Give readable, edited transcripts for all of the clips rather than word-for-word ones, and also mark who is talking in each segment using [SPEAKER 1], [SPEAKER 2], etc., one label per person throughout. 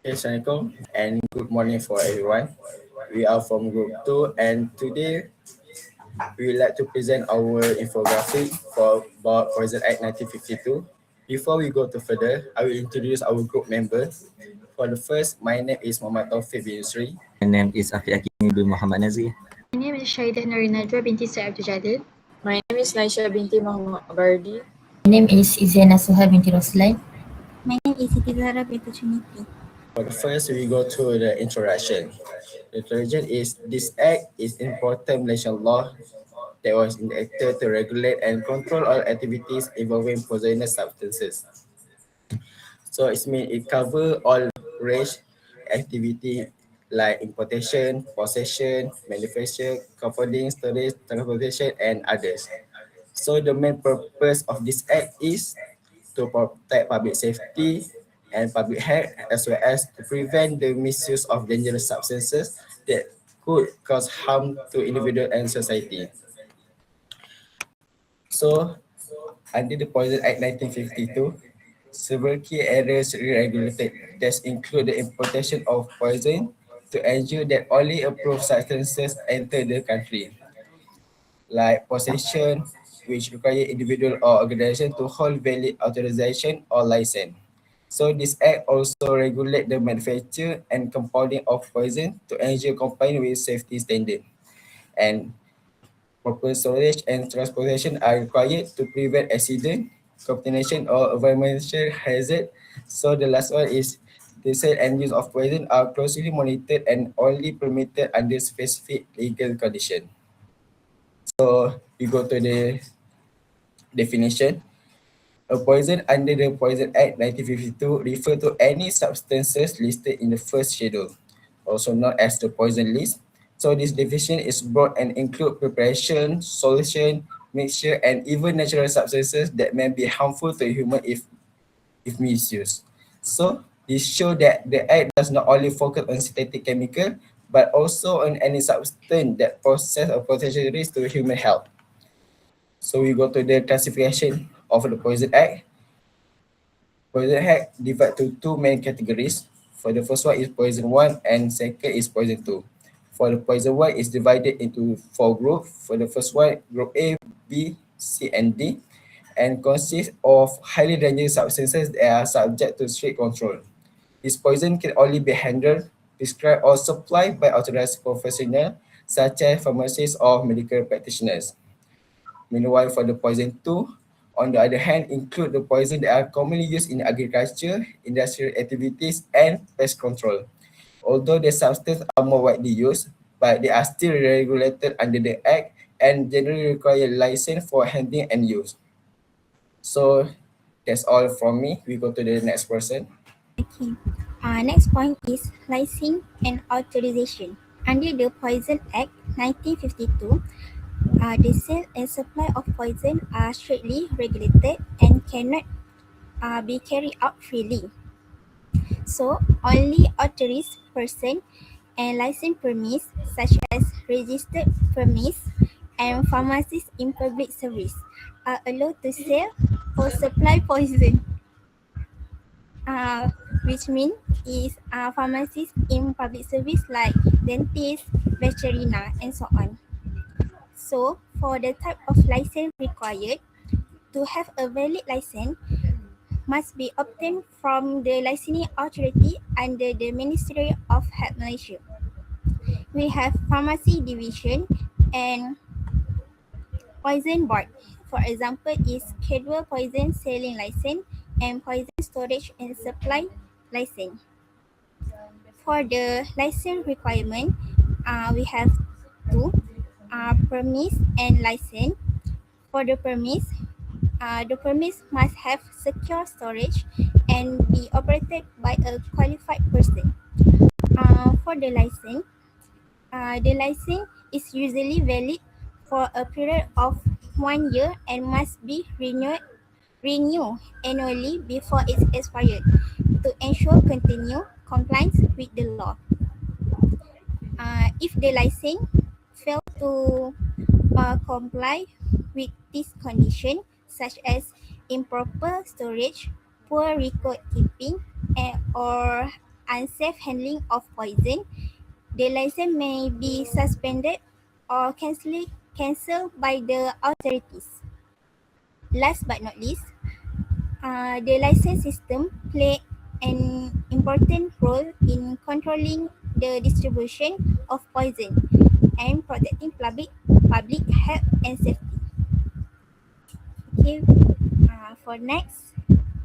[SPEAKER 1] Assalamualaikum and good morning for everyone. We are from Group 2 and today we would like to present our infographic for about Poison Act 1952. Before we go to further, I will introduce our group members. For the first, my name is Muhammad Taufik bin Yusri.
[SPEAKER 2] My name is Afiq Hakim bin Muhammad Nazir.
[SPEAKER 3] My name is Shaidah Narinadra binti Sa'ab Jalil.
[SPEAKER 4] My name is Naisha binti Muhammad Bardi.
[SPEAKER 5] My name is Iziana Suha binti Roslan.
[SPEAKER 6] My name is Siti Zahra binti Trinity.
[SPEAKER 1] For the first, we go to the introduction. The introduction is this act is important Malaysian law that was enacted to regulate and control all activities involving poisonous substances. So it means it cover all range activity like importation, possession, manufacture, compounding, storage, transportation, and others. So the main purpose of this act is to protect public safety and public health, as well as to prevent the misuse of dangerous substances that could cause harm to individual and society. So, under the Poison Act 1952, several key areas regulated that include the importation of poison to ensure that only approved substances enter the country, like possession, which require individual or organization to hold valid authorization or license. So this act also regulate the manufacture and compounding of poison to ensure compliance with safety standard. And proper storage and transportation are required to prevent accident, contamination or environmental hazard. So the last one is the sale and use of poison are closely monitored and only permitted under specific legal condition. So we go to the definition. A poison under the Poison Act 1952 refer to any substances listed in the first schedule, also known as the poison list. So this definition is broad and include preparation, solution, mixture, and even natural substances that may be harmful to human if misused. So this show that the act does not only focus on synthetic chemical, but also on any substance that poses a potential risk to human health. So we go to the classification of the Poison Act. Poison Act divide to two main categories. For the first one is Poison 1 and second is Poison 2. For the Poison 1 is divided into four groups. For the first one, Group A, B, C, and D, and consists of highly dangerous substances that are subject to strict control. This poison can only be handled, prescribed, or supplied by authorized professionals such as pharmacists or medical practitioners. Meanwhile, for the Poison 2, on the other hand, include the poison that are commonly used in agriculture, industrial activities, and pest control. Although the substances are more widely used, but they are still regulated under the Act and generally require license for handling and use. So that's all from me. We go to the next person.
[SPEAKER 6] Okay. Next point is licensing and authorization. Under the Poison Act 1952, the sale and supply of poison are strictly regulated and cannot be carried out freely. So, only authorized person and licensed permits, such as registered permits and pharmacies in public service, are allowed to sell or supply poison. Which means is pharmacies in public service like dentist, veterinary, and so on. So, for the type of license required, to have a valid license must be obtained from the licensing authority under the Ministry of Health Malaysia. We have pharmacy division and poison board. For example, is schedule poison selling license and poison storage and supply license. For the license requirement, we have two, permits and license. For the permits must have secure storage and be operated by a qualified person. For the license is usually valid for a period of 1 year and must be renewed annually before it's expired to ensure continued compliance with the law. If the license fail to comply with this condition, such as improper storage, poor record keeping, or unsafe handling of poison, the license may be suspended or cancelled by the authorities. Last but not least, the license system play an important role in controlling the distribution of poison and protecting public health and safety. Okay, for next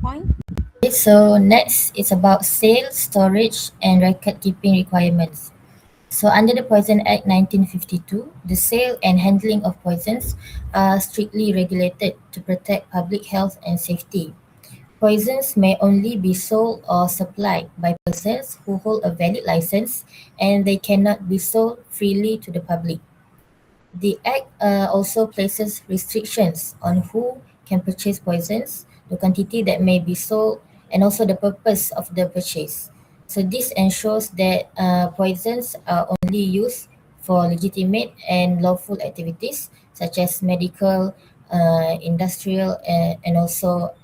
[SPEAKER 6] point.
[SPEAKER 5] Okay, so next is about sale, storage, and record keeping requirements. So under the Poison Act 1952, the sale and handling of poisons are strictly regulated to protect public health and safety. Poisons may only be sold or supplied by persons who hold a valid license, and they cannot be sold freely to the public. The Act also places restrictions on who can purchase poisons, the quantity that may be sold, and also the purpose of the purchase. So this ensures that poisons are only used for legitimate and lawful activities such as medical, industrial, and also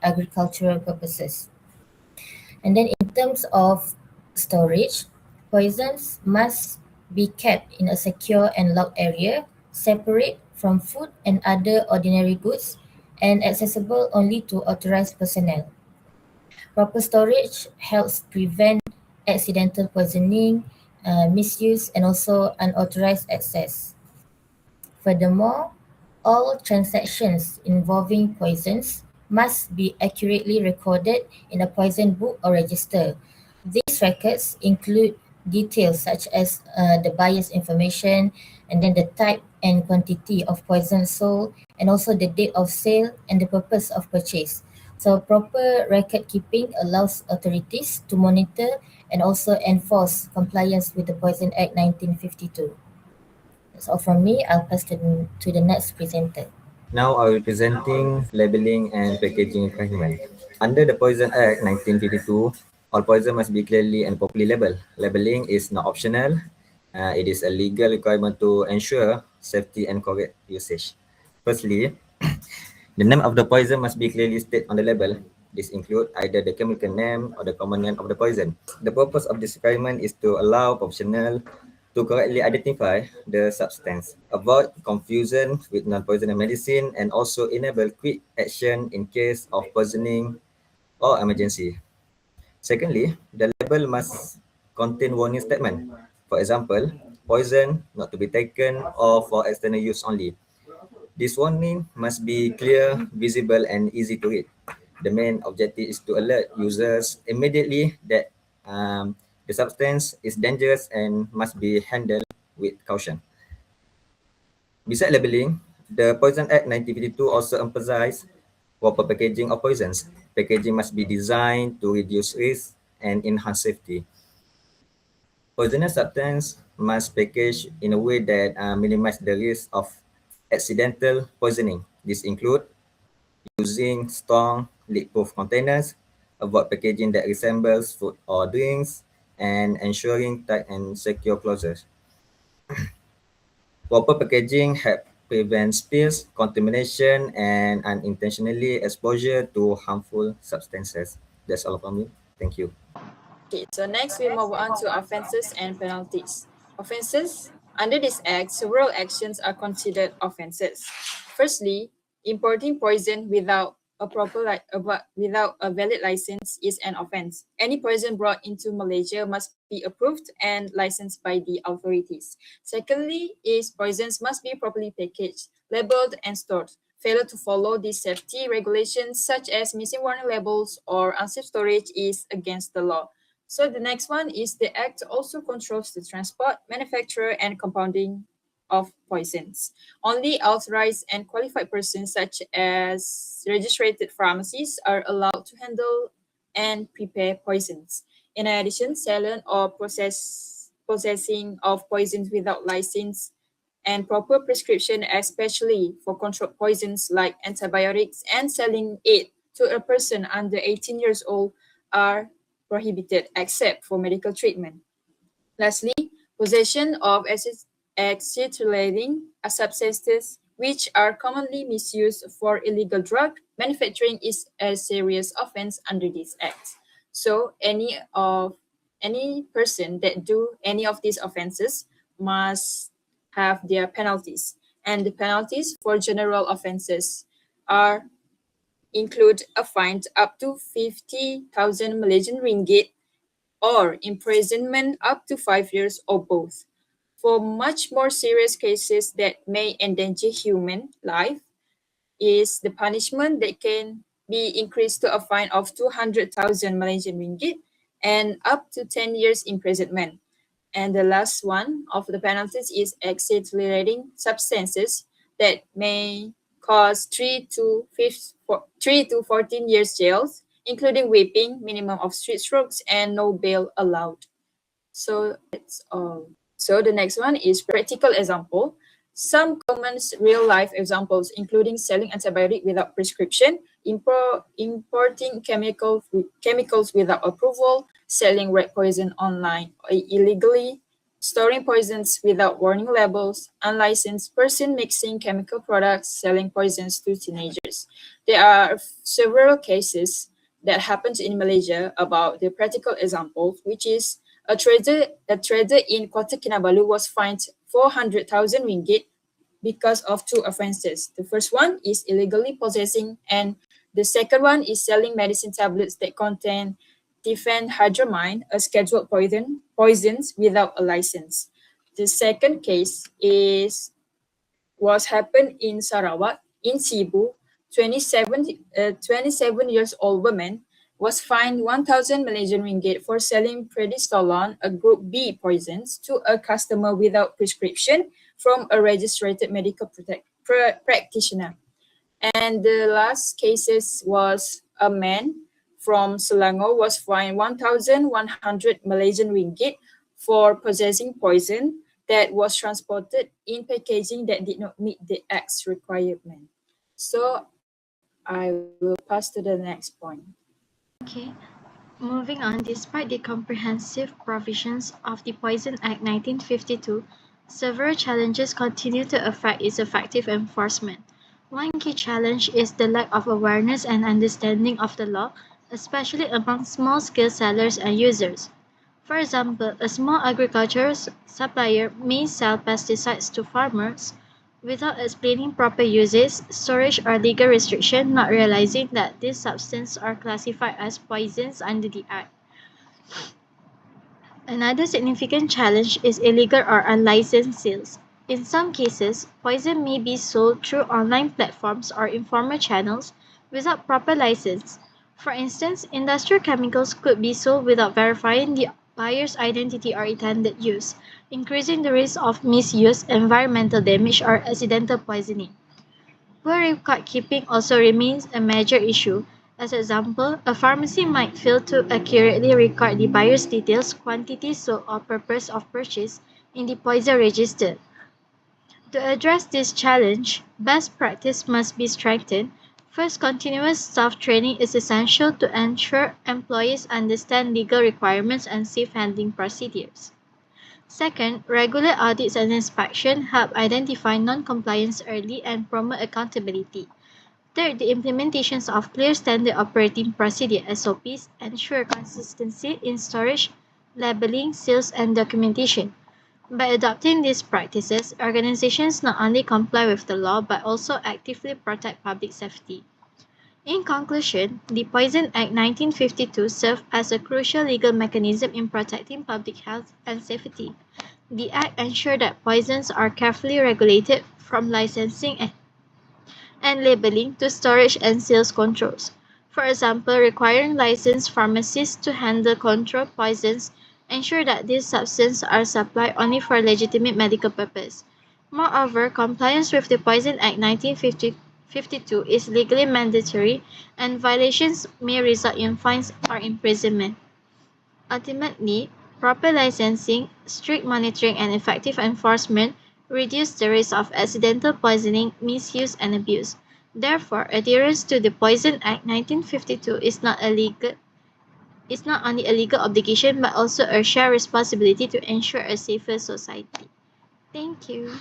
[SPEAKER 5] agricultural purposes. And then in terms of storage, poisons must be kept in a secure and locked area, separate from food and other ordinary goods, and accessible only to authorized personnel. Proper storage helps prevent accidental poisoning, misuse, and also unauthorized access. Furthermore, all transactions involving poisons must be accurately recorded in a poison book or register. These records include details such as the buyer's information, and then the type and quantity of poison sold, and also the date of sale and the purpose of purchase. So proper record keeping allows authorities to monitor and also enforce compliance with the Poison Act 1952. That's all from me. I'll pass to the next presenter.
[SPEAKER 2] Now I will presenting labeling and packaging requirement. Under the Poison Act 1952, all poison must be clearly and properly labeled. Labeling is not optional. It is a legal requirement to ensure safety and correct usage. Firstly, the name of the poison must be clearly stated on the label. This includes either the chemical name or the common name of the poison. The purpose of this requirement is to allow professionals to correctly identify the substance, avoid confusion with non-poisonous medicine, and also enable quick action in case of poisoning or emergency. Secondly, the label must contain warning statement. For example, poison not to be taken or for external use only. This warning must be clear, visible, and easy to read. The main objective is to alert users immediately that the substance is dangerous and must be handled with caution. Besides labeling, the Poison Act 1952 also emphasizes proper packaging of poisons. Packaging must be designed to reduce risk and enhance safety. Poisonous substance must package in a way that minimize the risk of accidental poisoning. This include using strong leak-proof containers, avoid packaging that resembles food or drinks, and ensuring tight and secure closures. Proper packaging help prevent spills, contamination, and unintentionally exposure to harmful substances. That's all from me. Thank you.
[SPEAKER 4] Okay, so next we move on to offenses and penalties. Offenses. Under this act, several actions are considered offenses. Firstly, importing poison without without a valid license is an offense. Any poison brought into Malaysia must be approved and licensed by the authorities. Secondly, is poisons must be properly packaged, labeled, and stored. Failure to follow these safety regulations, such as missing warning labels or unsafe storage, is against the law. So the next one is the Act also controls the transport, manufacture, and compounding of poisons. Only authorized and qualified persons such as registered pharmacies are allowed to handle and prepare poisons. In addition, selling or possessing of poisons without license and proper prescription, especially for controlled poisons like antibiotics, and selling it to a person under 18 years old are prohibited except for medical treatment. Lastly, possession of acetylcholine substances which are commonly misused for illegal drug manufacturing is a serious offense under this act. So any of any person that do any of these offenses must have their penalties. And the penalties for general offenses are include a fine up to 50,000 Malaysian ringgit or imprisonment up to 5 years or both. For much more serious cases that may endanger human life, is the punishment that can be increased to a fine of 200,000 Malaysian ringgit and up to 10 years imprisonment. And the last one of the penalties is accelerating substances that may cause 3 to 14 years jail, including whipping, minimum of street strokes, and no bail allowed. So that's all. So the next one is practical example. Some common real-life examples, including selling antibiotic without prescription, importing chemicals without approval, selling rat poison online illegally, storing poisons without warning labels, unlicensed person mixing chemical products, selling poisons to teenagers. There are several cases that happens in Malaysia about the practical examples, which is a trader in Kota Kinabalu was fined 400,000 ringgit because of two offenses. The first one is illegally possessing, and the second one is selling medicine tablets that contain diphenhydramine, a scheduled poisons without a license. The second case was happened in Sarawak, in Cebu. 27 years old woman was fined 1,000 Malaysian ringgit for selling prednisolone, a group B poisons, to a customer without prescription from a registered medical practitioner. And the last cases was a man from Selangor was fined 1,100 Malaysian ringgit for possessing poison that was transported in packaging that did not meet the Act's requirement. So I will pass to the next point.
[SPEAKER 3] Okay. Moving on, despite the comprehensive provisions of the Poison Act 1952, several challenges continue to affect its effective enforcement. One key challenge is the lack of awareness and understanding of the law, especially among small-scale sellers and users. For example, a small agricultural supplier may sell pesticides to farmers without explaining proper uses, storage, or legal restriction, not realizing that these substances are classified as poisons under the Act. Another significant challenge is illegal or unlicensed sales. In some cases, poison may be sold through online platforms or informal channels without proper license. For instance, industrial chemicals could be sold without verifying the buyer's identity or intended use, increasing the risk of misuse, environmental damage, or accidental poisoning. Poor record keeping also remains a major issue. As an example, a pharmacy might fail to accurately record the buyer's details, quantity sold, or purpose of purchase in the poison register. To address this challenge, best practice must be strengthened. First, continuous staff training is essential to ensure employees understand legal requirements and safe handling procedures. Second, regular audits and inspection help identify non-compliance early and promote accountability. Third, the implementations of clear standard operating procedure (SOPs) ensure consistency in storage, labeling, sales, and documentation. By adopting these practices, organizations not only comply with the law but also actively protect public safety. In conclusion, the Poison Act 1952 served as a crucial legal mechanism in protecting public health and safety. The Act ensured that poisons are carefully regulated from licensing and labeling to storage and sales controls. For example, requiring licensed pharmacists to handle controlled poisons ensure that these substances are supplied only for legitimate medical purpose. Moreover, compliance with the Poison Act 1952 is legally mandatory and violations may result in fines or imprisonment. Ultimately, proper licensing, strict monitoring, and effective enforcement reduce the risk of accidental poisoning, misuse, and abuse. Therefore, adherence to the Poison Act 1952 is not only a legal obligation but also a shared responsibility to ensure a safer society. Thank you.